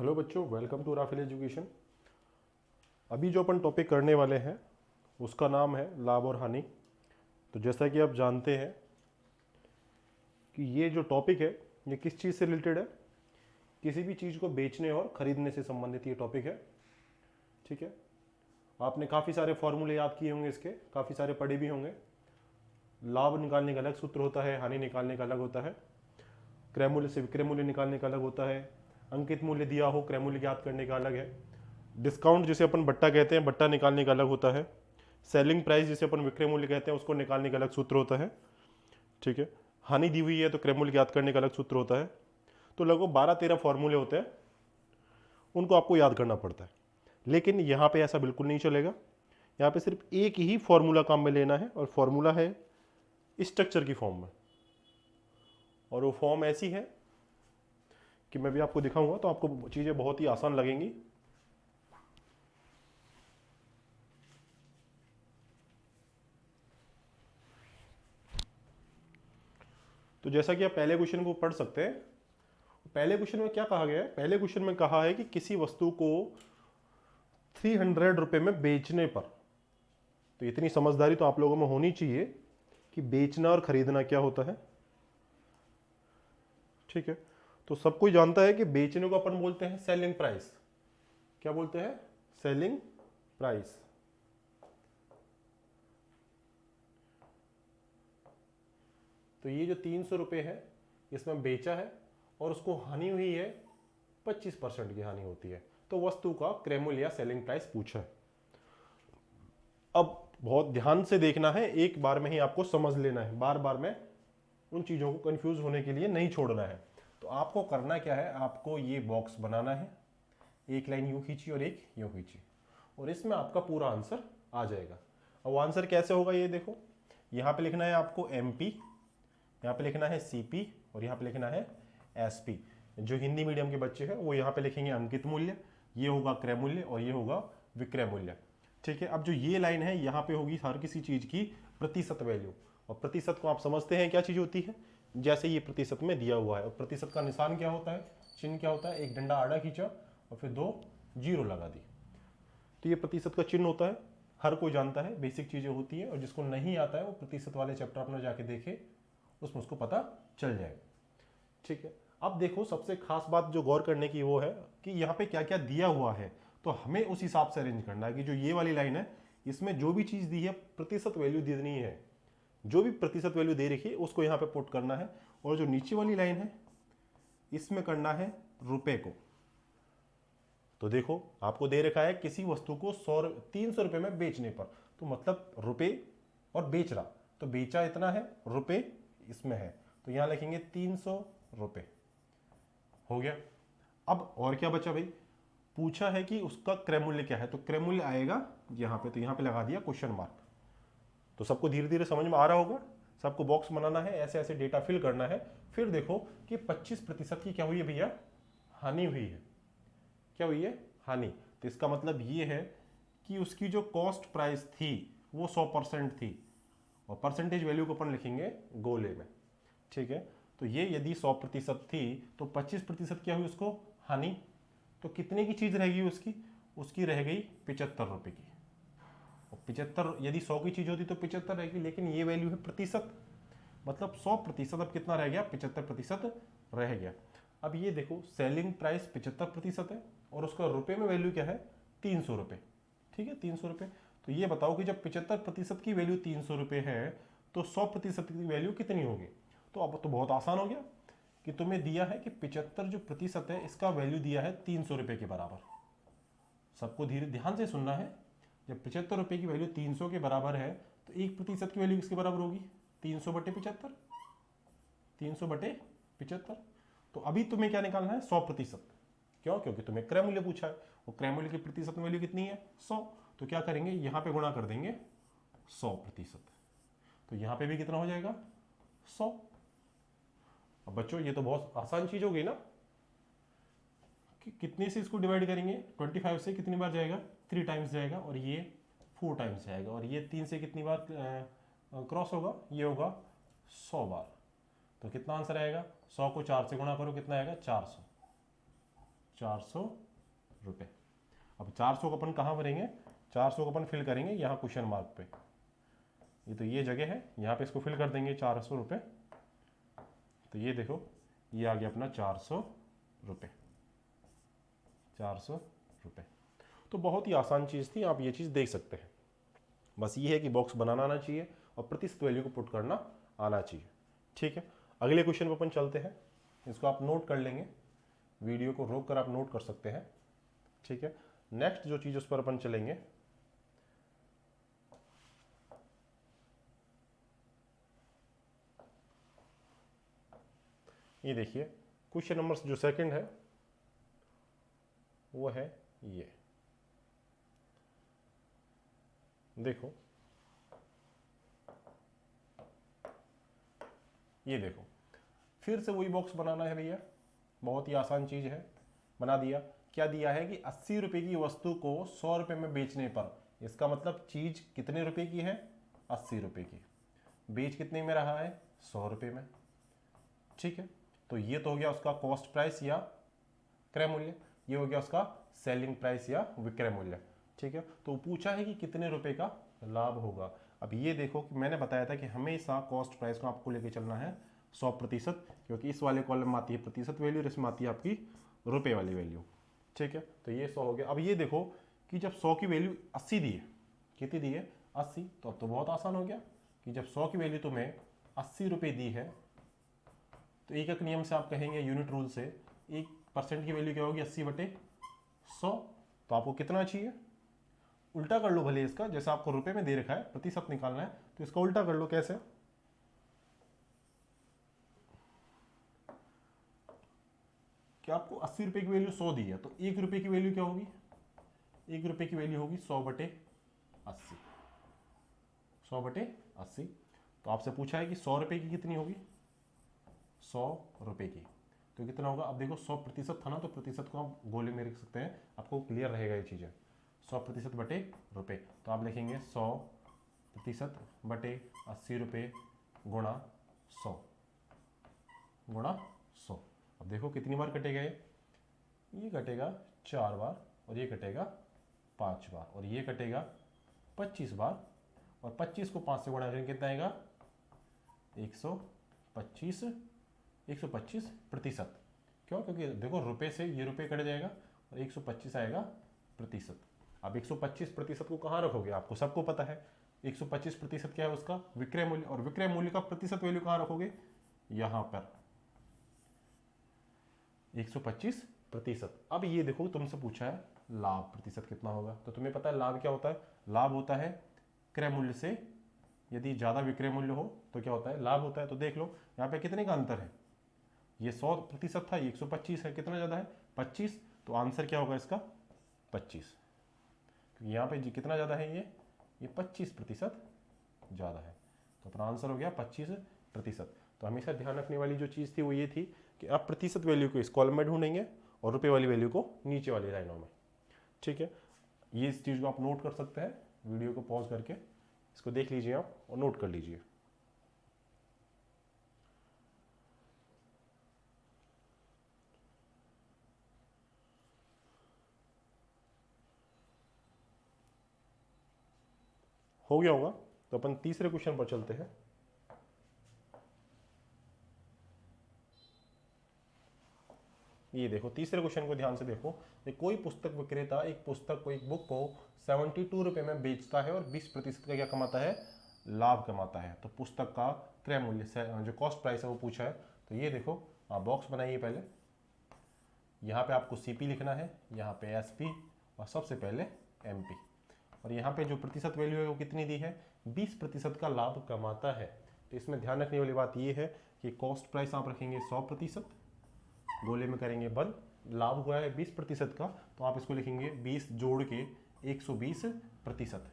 Hello बच्चों, welcome to Rafale education. अभी जो अपन टॉपिक करने वाले हैं उसका नाम है लाभ और हानि। तो जैसा कि आप जानते हैं कि ये जो टॉपिक है ये किस चीज़ से रिलेटेड है, किसी भी चीज़ को बेचने और खरीदने से संबंधित ये टॉपिक है। ठीक है, आपने काफ़ी सारे फॉर्मूले याद किए होंगे, इसके काफ़ी सारे पढ़े भी होंगे। लाभ निकालने का अलग सूत्र होता है, हानि निकालने का अलग होता है, क्रय मूल्य से विक्रय मूल्य निकालने का अलग होता है, अंकित मूल्य दिया हो क्रय मूल्य ज्ञात करने का अलग है, डिस्काउंट जिसे अपन बट्टा कहते हैं बट्टा निकालने का अलग होता है, सेलिंग प्राइस जिसे अपन विक्रय मूल्य कहते हैं उसको निकालने का अलग सूत्र होता है। ठीक है, हानि दी हुई है तो क्रय मूल्य ज्ञात करने का अलग सूत्र होता है। तो लगभग 12-13 फॉर्मूले होते हैं, उनको आपको याद करना पड़ता है। लेकिन यहाँ पे ऐसा बिल्कुल नहीं चलेगा। यहाँ पे सिर्फ एक ही फॉर्मूला काम में लेना है और फॉर्मूला है स्ट्रक्चर की फॉर्म में, और वो फॉर्म ऐसी है कि मैं भी आपको दिखाऊंगा तो आपको चीज़ें बहुत ही आसान लगेंगी। तो जैसा कि आप पहले क्वेश्चन को पढ़ सकते हैं, पहले क्वेश्चन में क्या कहा गया है? पहले क्वेश्चन में कहा है कि किसी वस्तु को 300 रुपए में बेचने पर, तो इतनी समझदारी तो आप लोगों में होनी चाहिए कि बेचना और खरीदना क्या होता है। ठीक है, तो सब कोई जानता है कि बेचने को अपन बोलते हैं सेलिंग प्राइस। क्या बोलते हैं? Selling price. तो ये जो 300 रुपये है इसमें बेचा है और उसको हानि हुई है 25% की हानि होती है, तो वस्तु का क्रय मूल्य या सेलिंग प्राइस पूछा है। अब बहुत ध्यान से देखना है, एक बार में ही आपको समझ लेना है, बार बार में उन चीज़ों को कंफ्यूज होने के लिए नहीं छोड़ना है। तो आपको करना क्या है, आपको ये बॉक्स बनाना है, एक लाइन यूँ खींची और एक यूँ खींची, और इसमें आपका पूरा आंसर आ जाएगा। अब आंसर कैसे होगा ये देखो, यहाँ पे लिखना है आपको MP, यहाँ पे लिखना है CP और यहाँ पे लिखना है SP। जो हिंदी मीडियम के बच्चे हैं वो यहाँ पे लिखेंगे अंकित मूल्य, ये होगा क्रय मूल्य और ये होगा विक्रय मूल्य। ठीक है, अब जो ये लाइन है यहाँ पे होगी हर किसी चीज़ की प्रतिशत वैल्यू, और प्रतिशत को आप समझते हैं क्या चीज़ होती है, जैसे ये प्रतिशत में दिया हुआ है, और प्रतिशत का निशान क्या होता है, चिन्ह क्या होता है, एक डंडा आड़ा खींचा और फिर 2 जीरो लगा दी, तो ये प्रतिशत का चिन्ह होता है। हर कोई जानता है, बेसिक चीज़ें होती है, और जिसको नहीं आता है वो प्रतिशत वाले चैप्टर अपना जाके देखे, उसमें उसको पता चल जाएगा। ठीक है, अब देखो सबसे खास बात जो गौर करने की वो है कि यहाँ पे क्या क्या दिया हुआ है, तो हमें उस हिसाब से अरेंज करना है कि जो ये वाली लाइन है इसमें जो भी चीज़ दी है प्रतिशत वैल्यू देनी है, जो भी प्रतिशत वैल्यू दे रखी है उसको यहाँ पे पुट करना है, और जो नीचे वाली लाइन है इसमें करना है रुपए को। तो देखो आपको दे रखा है किसी वस्तु को 300 रुपए में बेचने पर, तो मतलब रुपए और बेच रहा, तो बेचा इतना है, रुपए इसमें है, तो यहां लिखेंगे 300 रुपए। हो गया। अब और क्या बचा भाई, पूछा है कि उसका क्रय मूल्य क्या है, तो क्रय मूल्य आएगा यहां पे, तो यहां पे लगा दिया क्वेश्चन मार्क। तो सबको धीरे धीरे समझ में आ रहा होगा, सबको बॉक्स बनाना है, ऐसे ऐसे डेटा फिल करना है। फिर देखो कि 25% की क्या हुई है भैया, हानि हुई है। क्या हुई है? हानि। तो इसका मतलब ये है कि उसकी जो कॉस्ट प्राइस थी वो 100% थी, और परसेंटेज वैल्यू को अपन लिखेंगे गोले में। ठीक है, तो ये यदि 100% थी तो 25% क्या हुई उसको, हानि। तो कितने की चीज रहेगी उसकी, उसकी रह गई 75 रुपए की, और 75 यदि 100 की चीज होती तो 75 रहेगी, लेकिन ये वैल्यू है प्रतिशत, मतलब 100%, अब कितना रह गया, 75% रह गया। अब ये देखो सेलिंग प्राइस 75% है और उसका रुपए में वैल्यू क्या है, 300 रुपए। ठीक है, 300 रुपए। तो ये बताओ कि जब 75% की वैल्यू 300 रुपए है तो 100% की वैल्यू कितनी होगी। तो अब तो बहुत आसान हो गया कि तुम्हें दिया है कि 75 जो प्रतिशत है इसका वैल्यू दिया है 300 रुपए के बराबर। सबको धीरे ध्यान से सुनना है, जब 75 रुपए की वैल्यू 300 के बराबर है तो 1% की वैल्यू किसके बराबर होगी, 300 बटे 75, 300 बटे 75। तो अभी तुम्हें क्या निकालना है, 100%। क्यों? क्योंकि तुम्हें क्रय मूल्य पूछा है, और क्रय मूल्य की प्रतिशत वैल्यू कितनी है, 100। तो क्या करेंगे, यहां पे गुणा कर देंगे 100%, तो यहां पे भी कितना हो जाएगा, 100। अब बच्चों ये तो बहुत आसान चीज हो गई ना, कि कितने से इसको डिवाइड करेंगे, 25 से कितनी बार जाएगा, 3 टाइम्स जाएगा, और ये 4 टाइम्स जाएगा, और ये 3 से कितनी बार क्रॉस होगा, ये होगा 100 बार। तो कितना आंसर आएगा, 100 को 4 से गुणा करो, कितना आएगा, 400। 400 रुपये। अब 400 को अपन कहाँ भरेंगे, 400 को अपन फिल करेंगे यहाँ क्वेश्चन मार्क पे, ये तो ये जगह है, यहाँ पे इसको फिल कर देंगे 400 रुपये। तो ये देखो ये आ गया अपना 400 रुपये, 400 रुपये। तो बहुत ही आसान चीज़ थी, आप ये चीज़ देख सकते हैं। बस ये है कि बॉक्स बनाना आना चाहिए और प्रतिशत वैल्यू को पुट करना आना चाहिए। ठीक है, अगले क्वेश्चन पर अपन चलते हैं। इसको आप नोट कर लेंगे, वीडियो को रोक कर आप नोट कर सकते हैं। ठीक है, नेक्स्ट जो चीज़ उस पर अपन चलेंगे, ये देखिए क्वेश्चन नंबर जो सेकंड है वो है ये देखो फिर से वही बॉक्स बनाना है भैया, बहुत ही आसान चीज़ है, बना दिया। क्या दिया है कि 80 रुपये की वस्तु को 100 रुपये में बेचने पर, इसका मतलब चीज़ कितने रुपए की है, 80 रुपये की, बेच कितने में रहा है, 100 रुपये में। ठीक है, तो ये तो हो गया उसका कॉस्ट प्राइस या क्रय मूल्य, ये हो गया उसका सेलिंग प्राइस या विक्रय मूल्य। ठीक है, तो पूछा है कि कितने रुपए का लाभ होगा। अब ये देखो कि मैंने बताया था कि हमेशा कॉस्ट प्राइस को आपको लेके चलना है 100%, क्योंकि इस वाले कॉलम में आती है प्रतिशत वैल्यू और इसमें आती है आपकी रुपए वाली वैल्यू। ठीक है, तो ये 100 हो गया। अब ये देखो कि जब 100 की वैल्यू 80 दी है, कितनी दी है, 80, तो अब तो बहुत आसान हो गया कि जब 100 की वैल्यू तुम्हें 80 रुपये दी है, तो एक नियम से आप कहेंगे, यूनिट रूल से, 1% की वैल्यू क्या होगी, 80/100। तो आपको कितना चाहिए, उल्टा कर लो भले इसका, जैसा आपको रुपए में दे रखा है प्रतिशत निकालना है तो इसका उल्टा कर लो। कैसे, कि आपको 80 रुपये की वैल्यू 100 दी है, तो 1 रुपये की वैल्यू क्या होगी, 1 रुपये की वैल्यू होगी 100/80, 100/80। तो आपसे पूछा है कि 100 रुपये की कितनी होगी, 100 रुपये की, तो कितना होगा। अब देखो 100% था ना, तो प्रतिशत को आप गोले में लिख सकते हैं, आपको क्लियर रहेगा ये चीज़ें। 100%/रुपये, तो आप लिखेंगे 100%/80 रुपये गुणा 100 गुणा 100। अब देखो कितनी बार कटेगा, ये कटेगा 4 बार और ये कटेगा 5 बार और ये कटेगा 25 बार, और 25 को 5 से गुणा करेंगे कितना आएगा, 125%। क्यों, क्योंकि देखो रुपए से ये रुपए कट जाएगा और 125 आएगा प्रतिशत। अब 125% को कहाँ रखोगे, आपको सबको पता है 125% क्या है, उसका विक्रय मूल्य, और विक्रय मूल्य का प्रतिशत वैल्यू कहाँ रखोगे, यहाँ पर 125%। अब ये देखो तुमसे पूछा है लाभ प्रतिशत कितना होगा, तो तुम्हें पता है लाभ क्या होता है, लाभ होता है क्रय मूल्य से यदि ज़्यादा विक्रय मूल्य हो तो क्या होता है, लाभ होता है। तो देख लो यहाँ पे कितने का अंतर है, ये 100% था, ये 125 है, कितना ज़्यादा है, 25। तो आंसर क्या होगा इसका, 25, क्योंकि यहाँ पे कितना ज़्यादा है, ये 25% ज़्यादा है, तो अपना आंसर हो गया 25%। तो हमेशा ध्यान रखने वाली जो चीज़ थी वो ये थी कि आप प्रतिशत वैल्यू को इस कॉलम में ढूंढेंगे और रुपये वाली वैल्यू को नीचे वाली लाइनों में। ठीक है, ये इस चीज़ को आप नोट कर सकते हैं, वीडियो को पॉज करके इसको देख लीजिए आप और नोट कर लीजिए। हो गया होगा, तो अपन तीसरे क्वेश्चन पर चलते हैं। ये देखो तीसरे क्वेश्चन को ध्यान से देखो, कोई पुस्तक विक्रेता एक पुस्तक को, एक बुक को 72 रुपये में बेचता है और 20% का क्या कमाता है, लाभ कमाता है। तो पुस्तक का क्रय मूल्य से जो कॉस्ट प्राइस है वो पूछा है। तो ये देखो आप बॉक्स बनाइए, पहले यहाँ पे आपको CP लिखना है, यहाँ पे SP और सबसे पहले MP, और यहाँ पे जो प्रतिशत वैल्यू है वो कितनी दी है, 20% का लाभ कमाता है। तो इसमें ध्यान रखने वाली बात ये है कि कॉस्ट प्राइस आप रखेंगे 100%, गोले में करेंगे बंद, लाभ हुआ है 20% का, तो आप इसको लिखेंगे 20 जोड़ के 120%,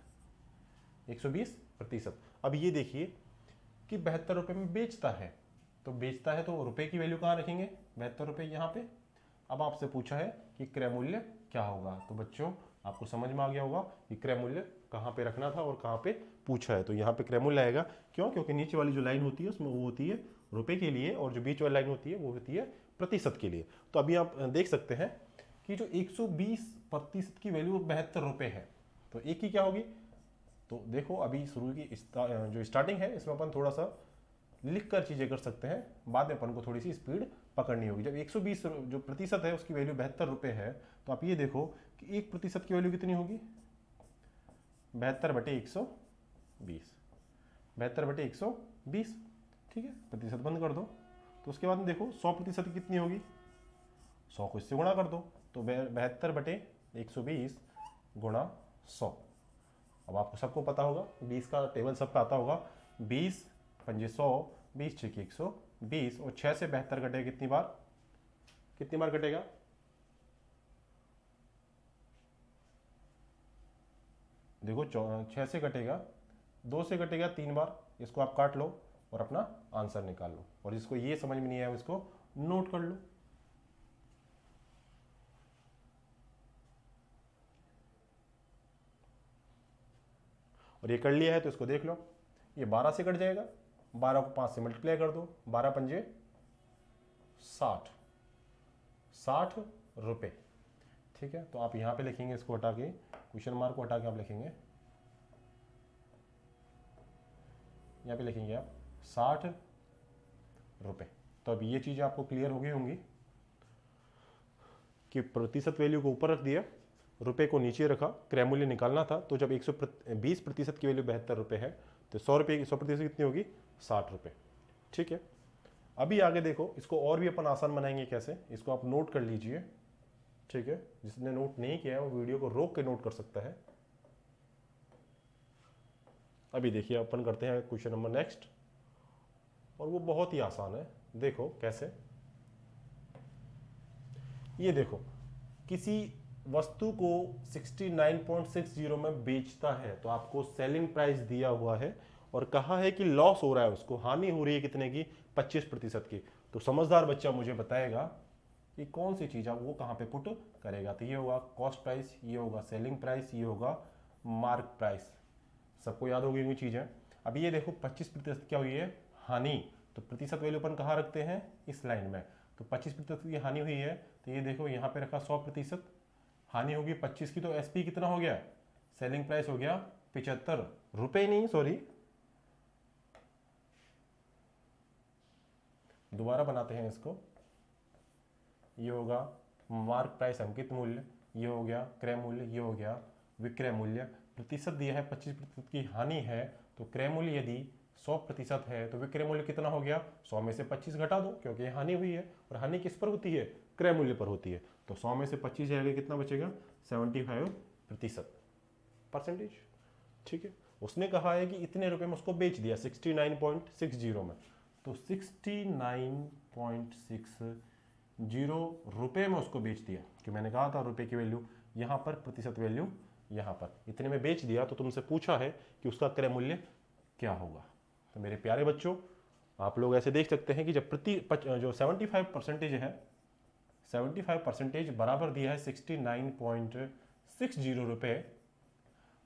120%। अब ये देखिए कि 72 रुपये में बेचता है, तो बेचता है तो रुपए की वैल्यू कहाँ रखेंगे, 72 रुपये यहाँ पे। अब आपसे पूछा है कि क्रय मूल्य क्या होगा, तो बच्चों आपको समझ में आ गया होगा कि क्रय मूल्य कहाँ पे रखना था और कहाँ पे पूछा है। तो यहाँ पे क्रय मूल्य आएगा, क्यों, क्योंकि नीचे वाली जो लाइन होती है उसमें वो होती है रुपए के लिए और जो बीच वाली लाइन होती है वो होती है प्रतिशत के लिए। तो अभी आप देख सकते हैं कि जो 120% की वैल्यू 72 रुपये है, तो एक की क्या होगी। तो देखो अभी शुरू की जो स्टार्टिंग है इसमें अपन थोड़ा सा लिख कर चीज़ें कर सकते हैं, बाद में अपन को थोड़ी सी स्पीड पकड़नी होगी। जब 120 जो प्रतिशत है उसकी वैल्यू 72 रुपये है, तो आप ये देखो कि 1% की वैल्यू कितनी होगी, 72/120, 72/120, ठीक है, प्रतिशत बंद कर दो। तो उसके बाद में देखो 100% कितनी होगी, 100 को इससे गुणा कर दो, तो 72/120 गुणा 100। अब आपको सबको पता होगा 20 का टेबल सबका आता होगा, 20 पंजे 100, 20 छः 120, और 6 से 72 कटेगा कितनी बार, कितनी बार कटेगा, देखो 6 से कटेगा, 2 से कटेगा 3 बार, इसको आप काट लो और अपना आंसर निकाल लो। और जिसको ये समझ में नहीं आया इसको नोट कर लो। और ये कर लिया है तो इसको देख लो, ये 12 से कट जाएगा, 12 को 5 से मल्टीप्लाई कर दो, 12 पंजे 60, 60 रुपये, ठीक है। तो आप यहाँ पे लिखेंगे इसको हटा के, क्वेश्चन मार्क को हटा के आप लिखेंगे, यहाँ पे लिखेंगे आप 60 रुपये। तो अब ये चीज़ें आपको क्लियर हो गई होंगी कि प्रतिशत वैल्यू को ऊपर रख दिया, रुपए को नीचे रखा, क्रय मूल्य निकालना था। तो जब 120% की वैल्यू 72 रुपये है, तो 100% कितनी होगी, 60 रुपये, ठीक है। अभी आगे देखो, इसको और भी अपन आसान बनाएंगे कैसे, इसको आप नोट कर लीजिए, ठीक है। जिसने नोट नहीं किया है वो वीडियो को रोक के नोट कर सकता है। अभी देखिए अपन करते हैं क्वेश्चन नंबर नेक्स्ट, और वो बहुत ही आसान है। देखो कैसे, ये देखो किसी वस्तु को 69.60 में बेचता है, तो आपको सेलिंग प्राइस दिया हुआ है और कहा है कि लॉस हो रहा है, उसको हानि हो रही है कितने की, 25% की। तो समझदार बच्चा मुझे बताएगा कि कौन सी चीज आप वो कहाँ पे पुट करेगा। तो ये होगा कॉस्ट प्राइस, ये होगा सेलिंग प्राइस, ये होगा मार्क प्राइस। सबको याद होगी ये चीजें। अब ये देखो 25% क्या हुई है, हानि। तो प्रतिशत वैल्यू अपन कहाँ रखते हैं, इस लाइन में। तो 25% की हानि हुई है, तो ये देखो यहाँ पे रखा 100%, हानि होगी 25 की, तो एसपी कितना हो गया, सेलिंग प्राइस हो गया 75 रुपए, नहीं सॉरी, दोबारा बनाते हैं इसको। ये होगा मार्क प्राइस अंकित मूल्य, ये हो गया क्रय मूल्य, ये हो गया विक्रय मूल्य। प्रतिशत दिया है 25% की हानि है, तो क्रय मूल्य यदि 100% है तो विक्रय मूल्य कितना हो गया, 100 में से 25 घटा दो, क्योंकि हानि हुई है और हानि किस पर होती है, क्रय मूल्य पर होती है। तो 100 में से 25 जाएगा, कितना बचेगा, 75%, ठीक है। उसने कहा है कि इतने रुपए में उसको बेच दिया 69.60 में, तो 69.60 रुपए में उसको बेच दिया, कि मैंने कहा था रुपए की वैल्यू यहाँ पर, प्रतिशत वैल्यू यहाँ पर, इतने में बेच दिया। तो तुमसे पूछा है कि उसका क्रय मूल्य क्या होगा। तो मेरे प्यारे बच्चों, आप लोग ऐसे देख सकते हैं कि जब जो 75% है, 75% बराबर दिया है 69.60 रुपये,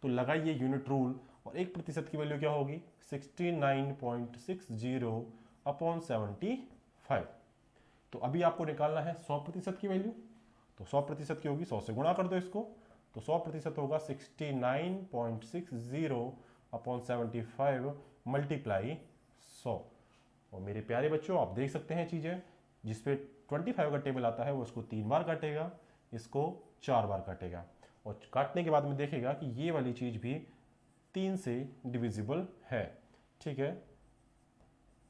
तो लगाइए यूनिट रूल, और 1% की वैल्यू क्या होगी, 69.60 अपॉन 75। तो अभी आपको निकालना है 100% की वैल्यू, तो 100% की होगी, 100 से गुणा कर दो इसको, तो 100% होगा 69.60 अपॉन 75 मल्टीप्लाई 100। और मेरे प्यारे बच्चों, आप देख सकते हैं चीज़ें, जिसपे 25 का टेबल आता है वो इसको 3 बार काटेगा, इसको 4 बार काटेगा, और काटने के बाद में देखेगा कि ये वाली चीज़ भी 3 से डिविजिबल है, ठीक है।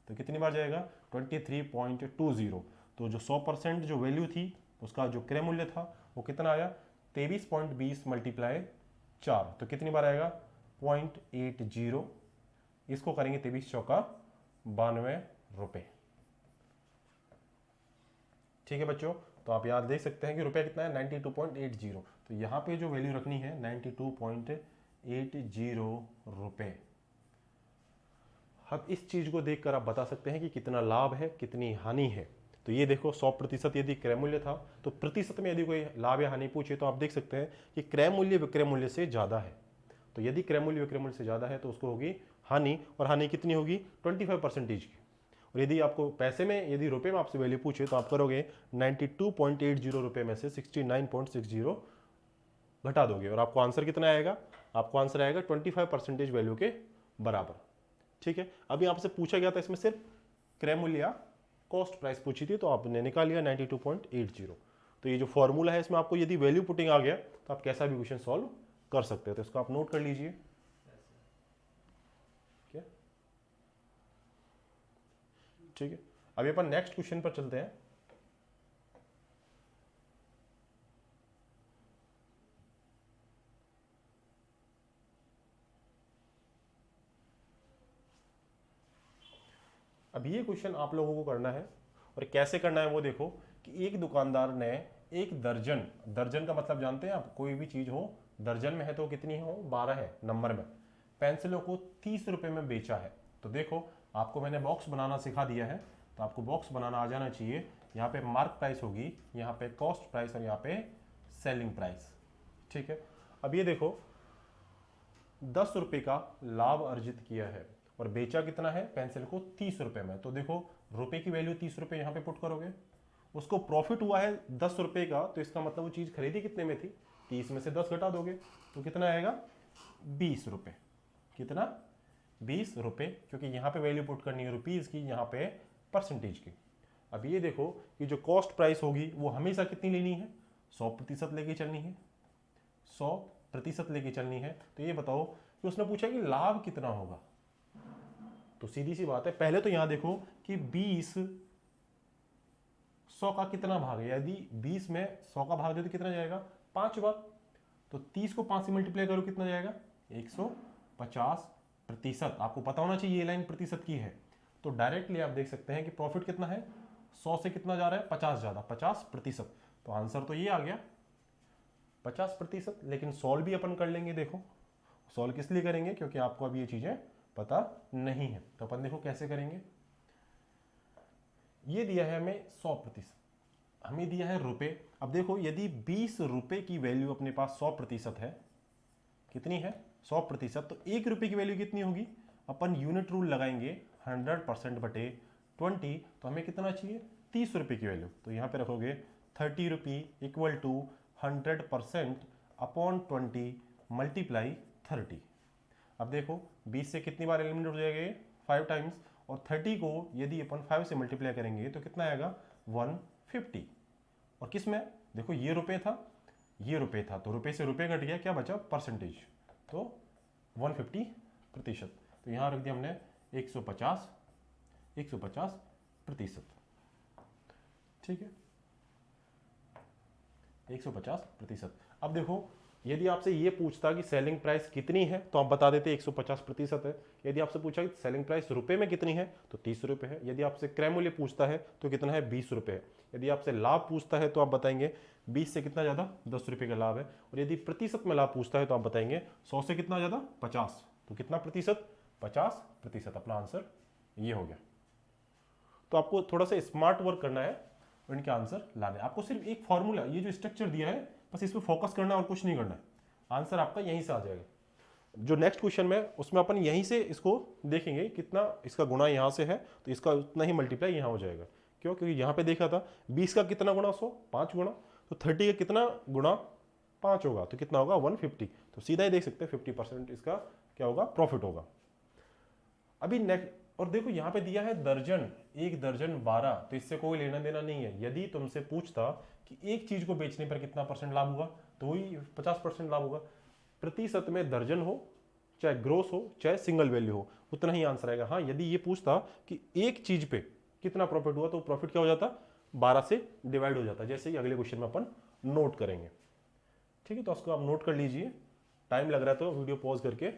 तो कितनी बार जाएगा, 23.20। तो जो 100% जो वैल्यू थी उसका जो क्रय मूल्य था वो कितना आया, 23.20 मल्टीप्लाई 4, तो कितनी बार आएगा, 0.80। इसको करेंगे 23 चौका 92 रुपये, ठीक है बच्चों। तो आप यहाँ देख सकते हैं कि रुपया कितना है, 92.80। तो यहाँ पे जो वैल्यू रखनी है 92.80 रुपये। अब इस चीज को देखकर आप बता सकते हैं कि कितना लाभ है, कितनी हानि है। तो ये देखो 100% यदि क्रय मूल्य था, तो प्रतिशत में यदि कोई लाभ या हानि पूछे तो आप देख सकते हैं कि क्रय मूल्य विक्रय मूल्य से ज्यादा है। तो यदि क्रय मूल्य विक्रय मूल्य से ज्यादा है तो उसको होगी हानि, और हानि कितनी होगी, 25% की। और यदि आपको पैसे में, यदि रुपए में आपसे वैल्यू पूछे तो आप करोगे 92.80 रुपए में से 69.60 घटा दोगे और आपको आंसर कितना आएगा, आपको आंसर आएगा 25% वैल्यू के बराबर। ठीक है, अभी आपसे पूछा गया था इसमें सिर्फ क्रय मूल्य या कॉस्ट प्राइस पूछी थी, तो आपने निकाल लिया 92.80। तो ये जो फॉर्मूला है इसमें आपको यदि वैल्यू पुटिंग आ गया तो आप कैसा भी क्वेश्चन सॉल्व कर सकते हो। तो इसको आप नोट कर लीजिए। ठीक है, अभी अपन नेक्स्ट क्वेश्चन पर चलते हैं। अब ये क्वेश्चन आप लोगों को करना है और कैसे करना है वो देखो कि एक दुकानदार ने एक दर्जन, दर्जन का मतलब जानते हैं आप, कोई भी चीज हो दर्जन में है तो कितनी हो, 12 है नंबर में, पेंसिलों को 30 रुपए में बेचा है। तो देखो आपको मैंने बॉक्स बनाना सिखा दिया है, तो आपको बॉक्स बनाना आ जाना चाहिए। यहाँ पे मार्क प्राइस होगी, यहाँ पे कॉस्ट प्राइस और यहाँ पे सेलिंग प्राइस। ठीक है, अब ये देखो 10 रुपए का लाभ अर्जित किया है और बेचा कितना है, पेंसिल को 30 रुपए में। तो देखो रुपए की वैल्यू 30 रुपए यहाँ पे पुट करोगे, उसको प्रॉफिट हुआ है 10 रुपए का, तो इसका मतलब वो चीज खरीदी कितने में थी, 30 में से 10 घटा दोगे तो कितना आएगा, 20 रुपए। कितना, 20 रुपए, क्योंकि यहाँ पे वैल्यू पुट करनी है रुपीज की, यहाँ पे परसेंटेज की। अब ये देखो कि जो कॉस्ट प्राइस होगी वो हमेशा कितनी लेनी है, 100% लेके चलनी है, 100% लेके चलनी है। तो ये बताओ कि उसने पूछा कि लाभ कितना होगा, तो सीधी सी बात है, पहले तो यहां देखो कि 20 100 का कितना भाग है, यदि 20 में 100 का भाग दे तो कितना जाएगा, 5 बार। तो 30 को 5 से मल्टीप्लाई करो कितना जाएगा, 150%। आपको पता होना चाहिए ये लाइन प्रतिशत की है। तो डायरेक्टली आप देख सकते हैं कि प्रॉफिट कितना है, 100 से कितना जा रहा है, 50 ज्यादा, 50%। तो आंसर तो ये आ गया 50%। लेकिन सॉल्व भी अपन कर लेंगे। देखो सॉल्व किस लिए करेंगे, क्योंकि आपको अब ये चीजें पता नहीं है। तो अपन देखो कैसे करेंगे। ये दिया है हमें 100%, हमें दिया है रुपए। अब देखो यदि 20 रुपए की वैल्यू अपने पास 100% है, कितनी है, 100%, तो 1 रुपए की वैल्यू कितनी होगी, अपन यूनिट रूल लगाएंगे 100% बटे 20, तो हमें कितना चाहिए, 30 रुपए की वैल्यू। तो यहां पे रखोगे 30 रुपी इक्वल टू 100% अपॉन 20 मल्टीप्लाई 30। अब देखो 20 से कितनी बार एलिमिनेट हो जाएगा, 5 टाइम्स, और 30 को यदि अपन 5 से मल्टीप्लाई करेंगे तो कितना आएगा, 150। और किस में, देखो ये रुपए था, ये रुपए था, तो रुपए से रुपए घट गया, क्या बचा, परसेंटेज, तो 150%। तो यहां रख दिया हमने 150%। ठीक है, 150%। अब देखो यदि आपसे ये पूछता कि सेलिंग प्राइस कितनी है तो आप बता देते 150% है। यदि आपसे पूछा कि सेलिंग प्राइस रुपए में कितनी है तो 30 रुपए है। यदि आपसे क्रय मूल्य पूछता है तो कितना है, 20 रुपए है। यदि आपसे लाभ पूछता है तो आप बताएंगे 20 से कितना ज्यादा, 10 रुपए का लाभ है। और यदि प्रतिशत में लाभ पूछता है तो आप बताएंगे 100 से कितना ज्यादा, 50। तो कितना प्रतिशत, 50%। अपना आंसर ये हो गया। तो आपको थोड़ा सा स्मार्ट वर्क करना है और इनके आंसर लाने। आपको सिर्फ एक फॉर्मूला, ये जो स्ट्रक्चर दिया है बस इस पर फोकस करना है और कुछ नहीं करना है, आंसर आपका यहीं से आ जाएगा। जो नेक्स्ट क्वेश्चन में उसमें अपन यहीं से इसको देखेंगे कितना इसका गुणा यहाँ से है, तो इसका उतना ही मल्टीप्लाई यहाँ हो जाएगा। क्यों, क्योंकि यहाँ पे देखा था 20 का कितना गुणा 100, 5 गुणा, तो 30 का कितना गुणा 5 होगा, तो कितना होगा, 150। तो सीधा ही देख सकते हैं 50% इसका क्या होगा, प्रॉफिट होगा। अभी नेक्स्ट, और देखो यहाँ पे दिया है दर्जन, 1 दर्जन 12, तो इससे कोई लेना देना नहीं है। यदि तुमसे पूछता कि एक चीज को बेचने पर कितना परसेंट लाभ हुआ, तो वही 50% लाभ होगा। प्रतिशत में दर्जन हो, चाहे ग्रोस हो, चाहे सिंगल वैल्यू हो, उतना ही आंसर आएगा। हाँ, यदि ये पूछता कि एक चीज पे कितना प्रॉफिट हुआ, तो प्रॉफिट क्या हो जाता, 12 से डिवाइड हो जाता, जैसे ही अगले क्वेश्चन में अपन नोट करेंगे। ठीक है, तो उसको आप नोट कर लीजिए। टाइम लग रहा है तो वीडियो पॉज करके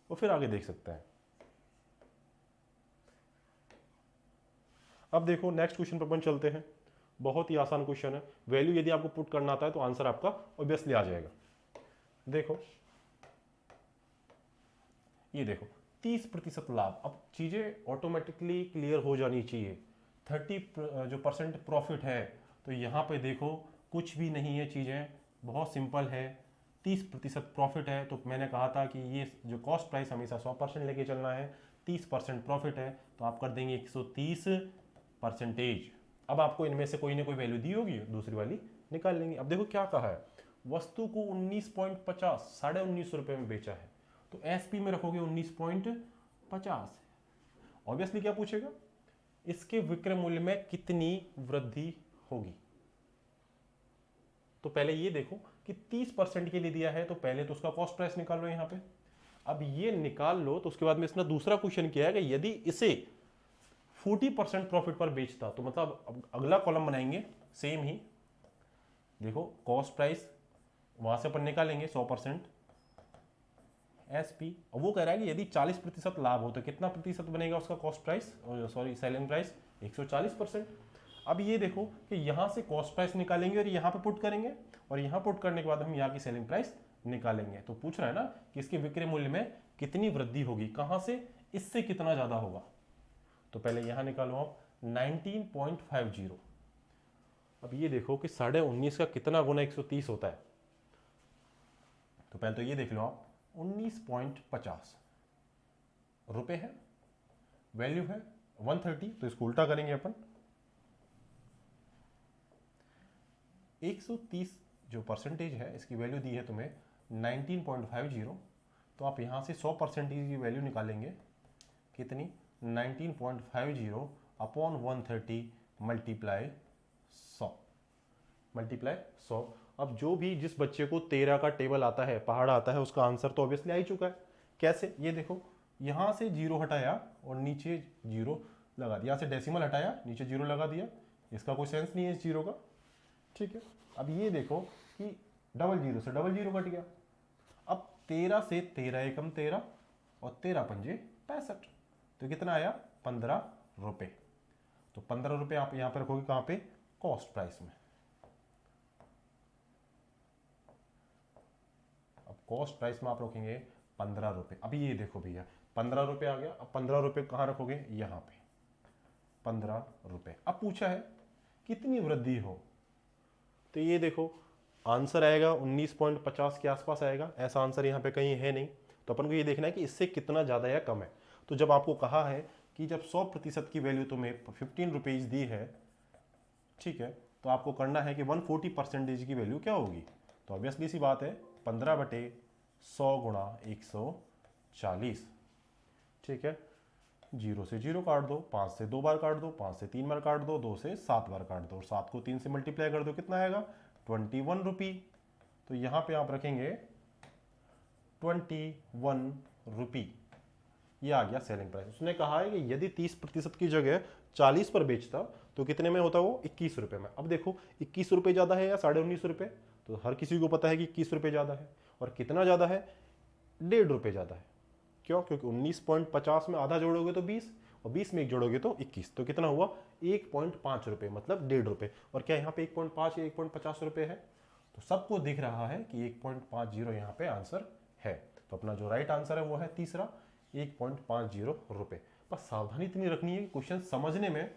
और फिर आगे देख सकते हैं। अब देखो नेक्स्ट क्वेश्चन पर अपन चलते हैं। बहुत ही आसान क्वेश्चन है। वैल्यू यदि आपको पुट करना आता है तो आंसर आपका ऑब्वियसली आ जाएगा। देखो ये देखो 30% लाभ। अब चीजें ऑटोमेटिकली क्लियर हो जानी चाहिए। 30 जो परसेंट प्रॉफिट है, तो यहाँ पे देखो कुछ भी नहीं है, चीजें बहुत सिंपल है। 30% प्रॉफिट है, तो मैंने कहा था कि ये जो कॉस्ट प्राइस हमेशा 100% लेके चलना है। 30% प्रॉफिट है तो आप कर देंगे 130%। अब आपको इनमें से कोई ना कोई वैल्यू दी होगी, दूसरी वाली निकाल लेंगे। अब देखो क्या कहा है, वस्तु को 19.50 ₹19.5 में बेचा है, तो एसपी में रखोगे 19.50। ऑब्वियसली क्या पूछेगा, इसके विक्रय मूल्य में कितनी वृद्धि होगी। तो पहले ये देखो कि 30% के लिए दिया है, तो पहले तो उसका कॉस्ट प्राइस निकाल लो यहाँ पे। अब ये निकाल लो तो उसके बाद में इसने दूसरा क्वेश्चन किया है कि यदि इसे 40% प्रॉफिट पर बेचता, तो मतलब अब अगला कॉलम बनाएंगे सेम ही। देखो कॉस्ट प्राइस वहां से अपन निकालेंगे 100% एसपी, और वो कह रहा है कि यदि 40% लाभ हो तो कितना प्रतिशत बनेगा उसका cost price, sorry selling price, 140%। अब ये देखो कि यहां से कॉस्ट प्राइस निकालेंगे और यहां पे पुट करेंगे, और यहां पुट करने के बाद हम यहाँ की सेलिंग प्राइस निकालेंगे। तो पूछ रहा है ना कि इसके विक्रय मूल्य में कितनी वृद्धि होगी, कहां से, इससे कितना ज्यादा होगा। तो पहले यहां निकालो आप 19.50। अब ये देखो कि 19.5 का कितना गुना 130 होता है, तो पहले तो ये देख लो आप 19.50 रुपए है, वैल्यू है 130, तो इसको उल्टा करेंगे अपन। 130 जो परसेंटेज है इसकी वैल्यू दी है तुम्हें 19.50, तो आप यहां से 100% की वैल्यू निकालेंगे, कितनी, 19.50 अपॉन 130 मल्टीप्लाई 100। अब जो भी जिस बच्चे को 13 का टेबल आता है, पहाड़ आता है, उसका आंसर तो ऑब्वियसली आ ही चुका है। कैसे, ये देखो यहां से जीरो हटाया और नीचे जीरो लगा दिया, यहां से डेसिमल हटाया नीचे जीरो लगा दिया, इसका कोई सेंस नहीं है इस जीरो का, ठीक है। अब ये देखो कि डबल जीरो से डबल जीरो कट गया। अब 13 से 13 एकम 13 और 13 पंजे 65, तो कितना आया, 15 रुपए। तो 15 रुपए आप यहां पर रखोगे, कहां पे, कॉस्ट प्राइस में। अब कॉस्ट प्राइस में आप रखेंगे 15 रुपए। अभी ये देखो भैया 15 रुपए आ गया, अब 15 रुपए कहां रखोगे, यहां पे 15 रुपए। अब पूछा है कितनी वृद्धि हो, तो ये देखो आंसर आएगा 19.50 के आसपास आएगा, ऐसा आंसर यहाँ पे कहीं है नहीं। तो अपन को ये देखना है कि इससे कितना ज़्यादा या कम है। तो जब आपको कहा है कि जब 100% की वैल्यू तुम्हें 15 रुपीज़ दी है, ठीक है, तो आपको करना है कि 140% की वैल्यू क्या होगी। तो ऑब्वियसली सी बात है 15/100 गुणा 140, ठीक है। 0 से 0 काट दो, 5 से 2 बार काट दो, 5 से 3 बार काट दो, 2 से 7 बार काट दो, और 7 को 3 से मल्टीप्लाई कर दो, कितना आएगा, 21 रुपी। तो यहां पे आप रखेंगे 21 रुपी, ये आ गया सेलिंग प्राइस। उसने कहा है कि यदि 30% की जगह 40 पर बेचता तो कितने में होता, वो 21 रुपए में। अब देखो 21 रुपए ज्यादा है या 19.5 रुपए, तो हर किसी को पता है कि 21 रुपए ज्यादा है, और कितना ज्यादा है, 1.5 रुपए ज्यादा है। क्यों, क्योंकि 19.50 में आधा जोड़ोगे तो 20, और 20 में एक जोड़ोगे तो 21, तो कितना हुआ, 1.5 रुपए, मतलब 1.5 रुपए। और क्या यहाँ पे 1.5 या 1.50 रुपए है, तो सबको दिख रहा है कि 1.50 यहाँ पे आंसर है। तो अपना जो राइट आंसर है वो है तीसरा, 1.50 रुपए। बस सावधानी इतनी रखनी है कि क्वेश्चन समझने में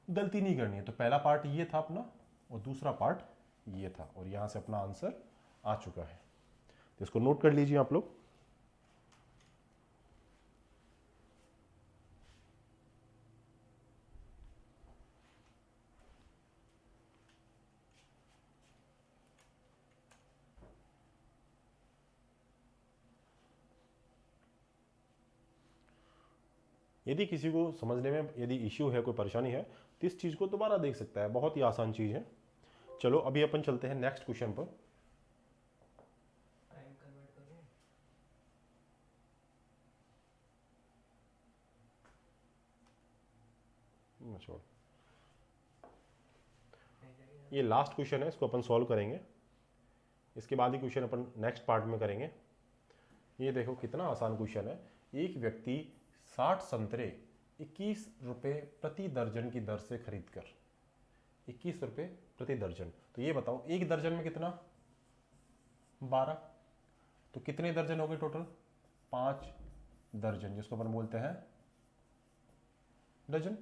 गलती नहीं करनी है। तो पहला पार्ट ये था अपना, और दूसरा पार्ट ये था, और यहां से अपना आंसर आ चुका है। तो इसको नोट कर लीजिए आप लोग। यदि किसी को समझने में यदि इश्यू है, कोई परेशानी है, तो इस चीज़ को दोबारा देख सकता है, बहुत ही आसान चीज़ है। चलो अभी अपन चलते हैं नेक्स्ट क्वेश्चन पर। छोड़, ये लास्ट क्वेश्चन है, इसको अपन सॉल्व करेंगे, इसके बाद ही क्वेश्चन अपन नेक्स्ट पार्ट में करेंगे। ये देखो कितना आसान क्वेश्चन है। एक व्यक्ति 60 संतरे 21 रुपए प्रति दर्जन की दर से खरीद कर, 21 रुपए प्रति दर्जन, तो ये बताओ एक दर्जन में कितना, 12, तो कितने दर्जन हो गए टोटल, 5 दर्जन, जिसको अपन बोलते हैं डजन,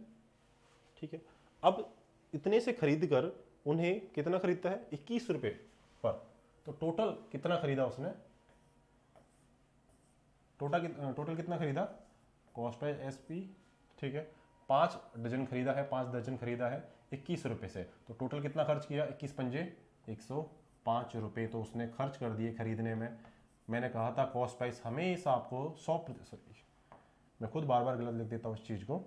ठीक है। अब इतने से खरीद कर उन्हें कितना खरीदता है, 21 रुपए पर, तो टोटल कितना खरीदा उसने, टोटल कितना खरीदा, कॉस्ट प्राइस SP, ठीक है। 5 डजन खरीदा है, 5 दर्जन खरीदा है 21 रुपये से, तो टोटल कितना खर्च किया, 21 पंजे 105 रुपये, तो उसने खर्च कर दिए खरीदने में। मैंने कहा था कॉस्ट प्राइस हमेशा आपको 100%, मैं खुद बार बार गलत लिख देता हूँ इस चीज़ को,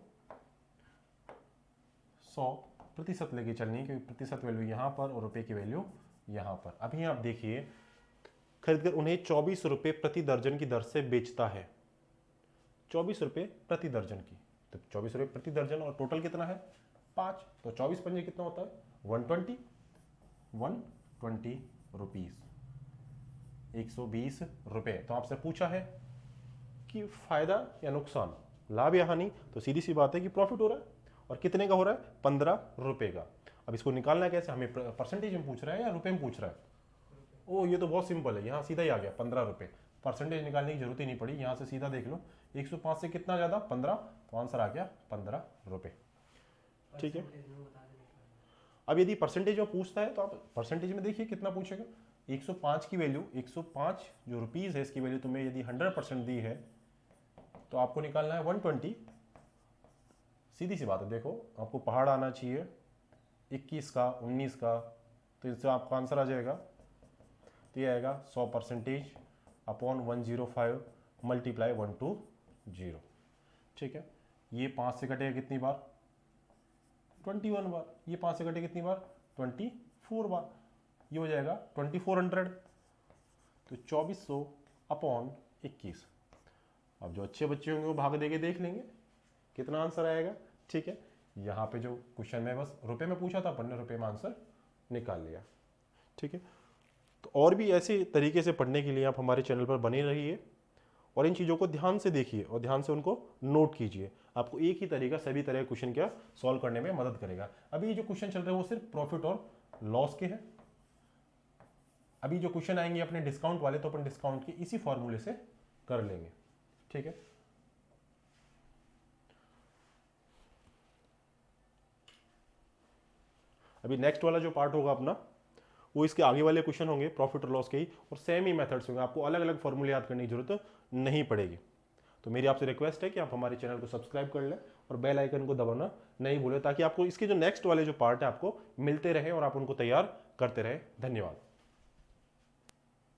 100% लेके चलनी है, क्योंकि प्रतिशत वैल्यू यहाँ पर और रुपये की वैल्यू यहाँ पर। अभी आप देखिए, खरीदकर उन्हें 24 रुपये प्रति दर्जन की दर से बेचता है, 24 रुपये प्रति दर्जन की, तो 24 रुपये प्रति दर्जन, और टोटल कितना है 5, तो 24 पंजे कितना होता है 120 रुपीज़, 120 रुपये। तो आपसे पूछा है कि फायदा या नुकसान, लाभ या हानि, तो सीधी सी बात है कि प्रॉफिट हो रहा है, और कितने का हो रहा है 15 रुपये का। अब इसको निकालना है कैसे, हमें परसेंटेज में पूछ रहा है या रुपये में पूछ रहा है? ओ ये तो बहुत सिंपल है, यहाँ सीधा ही आ गया 15 रुपये, परसेंटेज निकालने की जरूरत ही नहीं पड़ी, यहाँ से सीधा देख लो 105 से कितना ज़्यादा 15, तो आंसर आ गया 15 रुपये, ठीक है। अब यदि परसेंटेज में पूछता है तो आप परसेंटेज में देखिए कितना पूछेगा, 105 की वैल्यू, 105 जो रुपीज़ है इसकी वैल्यू तुम्हें यदि 100% दी है तो आपको निकालना है 120। सीधी सी बात है, देखो आपको पहाड़ आना चाहिए 21 का 19 का, तो इससे आपका आंसर आ जाएगा, तो ये आएगा 100% अपॉन 105 मल्टीप्लाई 120, ठीक है। ये 5 से कटेगा कितनी बार 21 बार, ये 5 से कटेगा कितनी बार 24 बार, ये हो जाएगा 2400, तो 2400 अपॉन 21। अब जो अच्छे बच्चे होंगे वो भाग देके देख लेंगे कितना आंसर आएगा, ठीक है। यहाँ पे जो क्वेश्चन में बस रुपए में पूछा था, अपन ने रुपए में आंसर निकाल लिया, ठीक है। तो और भी ऐसे तरीके से पढ़ने के लिए आप हमारे चैनल पर बने रहिए और इन चीज़ों को ध्यान से देखिए और ध्यान से उनको नोट कीजिए। आपको एक ही तरीका सभी तरह के क्वेश्चन क्या सॉल्व करने में मदद करेगा। अभी ये जो क्वेश्चन चल रहे हैं वो सिर्फ प्रॉफिट और लॉस के हैं। अभी जो क्वेश्चन आएंगे अपने डिस्काउंट वाले, तो अपन डिस्काउंट के इसी फॉर्मूले से कर लेंगे, ठीक है। अभी नेक्स्ट वाला जो पार्ट होगा अपना, वो इसके आगे वाले क्वेश्चन होंगे प्रॉफिट और लॉस के ही, और सेम ही मेथड्स होंगे, आपको अलग अलग फॉर्मूले याद करने की जरूरत नहीं पड़ेगी। तो मेरी आपसे रिक्वेस्ट है कि आप हमारे चैनल को सब्सक्राइब कर लें और बेल आइकन को दबाना नहीं भूलें, ताकि आपको इसके जो नेक्स्ट वाले जो पार्ट है आपको मिलते रहे और आप उनको तैयार करते रहे। धन्यवाद।